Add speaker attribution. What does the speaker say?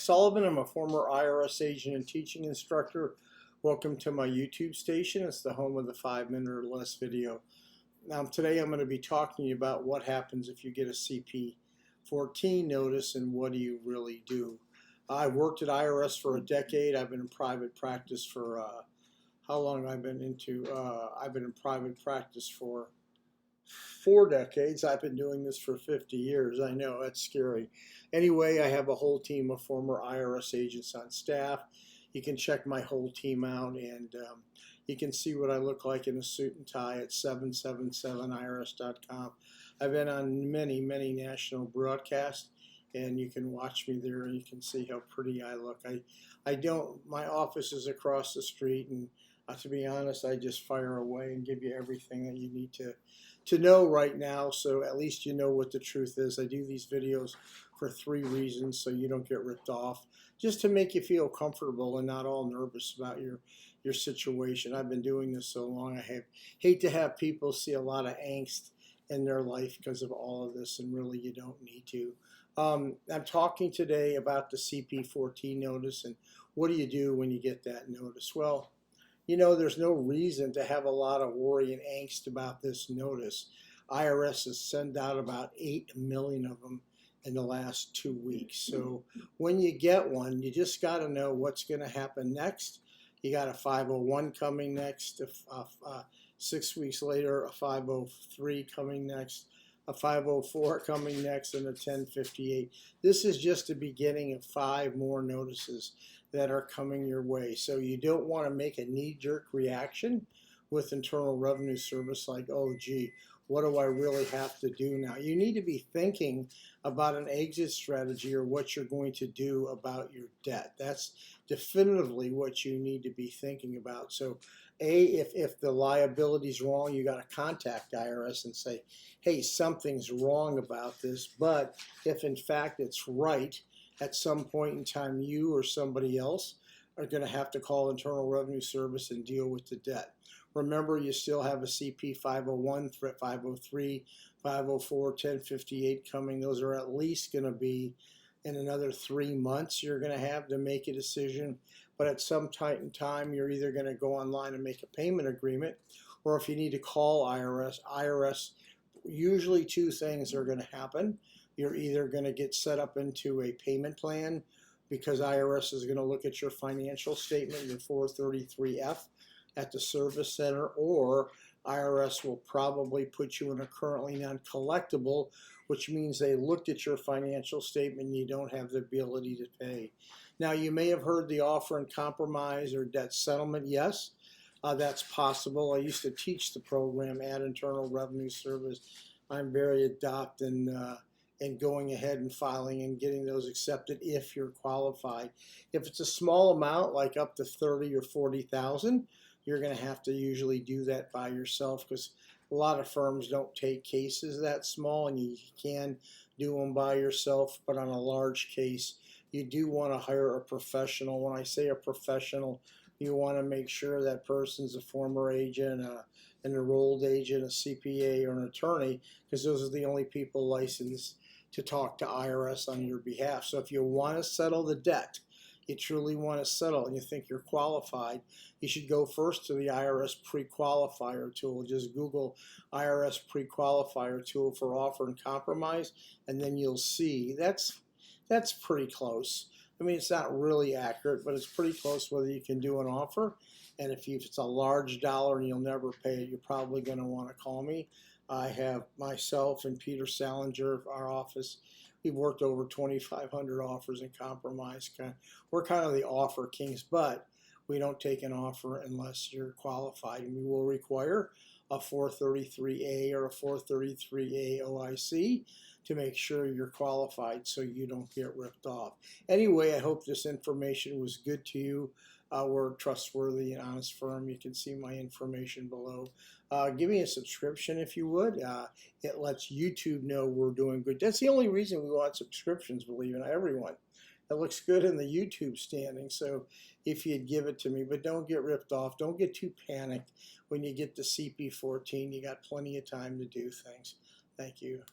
Speaker 1: Sullivan. I'm a former IRS agent and teaching instructor. Welcome to my YouTube station. It's the home of the 5-minute or less video. Now today I'm going to be talking to you about what happens if you get a CP14 notice and what do you really do. I've worked at IRS for a decade. I've been in private practice for how long I've been in private practice for 4 decades. I've been doing this for 50 years. I know, that's scary. Anyway, I have a whole team of former IRS agents on staff. You can check my whole team out, and you can see what I look like in a suit and tie at 777irs.com. I've been on many national broadcasts, and you can watch me there, and you can see how pretty I look. My office is across the street, and to be honest, I just fire away and give you everything that you need to know right now, so at least you know what the truth is. I do these videos for 3 reasons, so you don't get ripped off, just to make you feel comfortable and not all nervous about your situation. I've been doing this so long. I hate to have people see a lot of angst in their life because of all of this, and really you don't need to. I'm talking today about the CP14 notice, and what do you do when you get that notice? Well, you know, there's no reason to have a lot of worry and angst about this notice. IRS has sent out about 8 million of them in the last 2 weeks. So when you get one, you just got to know what's going to happen next. You got a 501 coming next, 6 weeks later, a 503 coming next, a 504 coming next, and a 1058. This is just the beginning of 5 more notices that are coming your way. So you don't want to make a knee-jerk reaction with Internal Revenue Service like, oh gee, what do I really have to do now? You need to be thinking about an exit strategy or what you're going to do about your debt. That's definitively what you need to be thinking about. So if the liability is wrong, you got to contact IRS and say, hey, something's wrong about this. But if in fact it's right, at some point in time, you or somebody else are going to have to call Internal Revenue Service and deal with the debt. Remember, you still have a CP 501, 503, 504, 1058 coming. Those are at least going to be in another 3 months you're going to have to make a decision. But at some time in time, you're either going to go online and make a payment agreement, or if you need to call IRS, usually 2 things are going to happen. You're either going to get set up into a payment plan because IRS is going to look at your financial statement, your 433F at the service center, or IRS will probably put you in a currently non-collectible, which means they looked at your financial statement and you don't have the ability to pay. Now, you may have heard the offer and compromise or debt settlement. Yes, that's possible. I used to teach the program at Internal Revenue Service. I'm very adept in going ahead and filing and getting those accepted if you're qualified. If it's a small amount, like up to 30 or 40,000, you're going to have to usually do that by yourself, because a lot of firms don't take cases that small, and you can do them by yourself. But on a large case, you do want to hire a professional. When I say a professional, you want to make sure that person's a former agent, an enrolled agent, a CPA, or an attorney, because those are the only people licensed to talk to IRS on your behalf. So if you want to settle the debt, you truly want to settle, and you think you're qualified, you should go first to the IRS pre-qualifier tool. Just Google IRS pre-qualifier tool for offer and compromise, and then you'll see that's pretty close. I mean, it's not really accurate, but it's pretty close whether you can do an offer. And if it's a large dollar and you'll never pay it, you're probably going to want to call me. I have myself and Peter Salinger, our office. We've worked over 2,500 offers and compromise. We're kind of the offer kings, but we don't take an offer unless you're qualified. And we will require a 433A or a 433A OIC to make sure you're qualified so you don't get ripped off. Anyway, I hope this information was good to you. We're a trustworthy and honest firm. You can see my information below. Give me a subscription if you would. It lets YouTube know we're doing good. That's the only reason we want subscriptions, believe it, everyone. It looks good in the YouTube standing, so if you'd give it to me. But don't get ripped off. Don't get too panicked when you get the CP14. You got plenty of time to do things. Thank you.